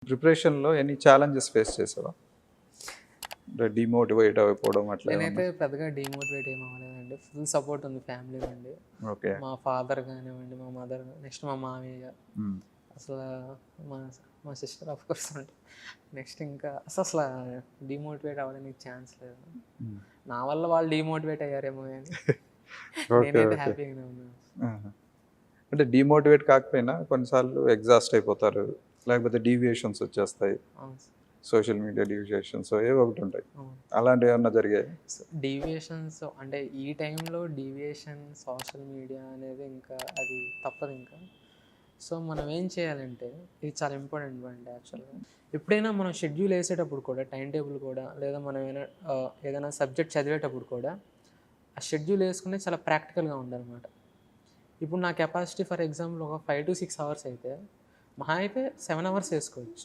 ప్రిపరేషన్‌లో any challenges face చేసావా? అంటే డీమోటివేట్ అయిపోవడం అట్లా నేనైతే ఏమన్నా? పెద్దగా డీమోటివేట్ ఏమి అవ్వలేదండి. ఫుల్ సపోర్ట్ ఉంది ఫ్యామిలీ నుండి. ఓకే. మా ఫాదర్ గానివ్వండి, మా మదర్, నెక్స్ట్ మా మామయ్య, హ్మ్. అసలా మా మా సిస్టర్ ఆఫ్‌కోర్స్ ఉంటే నెక్స్ట్ ఇంకా అసల డీమోటివేట్ అవ్వడానికి ఛాన్స్ లేదు. హ్మ్. నా వల్ల వాళ్ళు డీమోటివేట్ అయ్యారేమో గానీ ఓకే. నేనైతే ఓకే. హ్యాపీగానే ఉన్నాను. ఆహా! అంటే డీమోటివేట్ కాకపోయినా కొన్నిసార్లు ఎగ్జాస్ట్ అయిపోతారు. లేకపోతే డీవియేషన్స్ వచ్చేస్తాయి. అవును సార్. సోషల్ మీడియా డీవియేషన్స్ ఏవో ఒకటి ఉంటాయి. అవును. అలాంటివేమన్నా జరిగాయా? సో, డీవియేషన్స్ అంటే ఈ టైంలో డీవియేషన్, సోషల్ మీడియా అనేది ఇంకా అది తప్పదింకా. సో, మనం ఏం చేయాలంటే ఇది చాలా ఇంపార్టెంట్ పాయింట్ యాక్చువల్‌గా. ఎప్పుడైనా మనం షెడ్యూల్ ఏసేటప్పుడు కూడా టైమ్ టేబుల్ కూడా లేదా మనం ఏదైనా సబ్జెక్ట్ చదివేటప్పుడు కూడా ఆ షెడ్యూల్ ఏసుకునేది చాలా ప్రాక్టికల్‌గా ఉండాలనమాట. ఇప్పుడు నా కెపాసిటీ ఫర్ ఎగ్జాంపుల్ ఒక 5-6 అవర్స్ అయితే మహా అయితే 7 అవర్స్ ఏసుకోవచ్చు.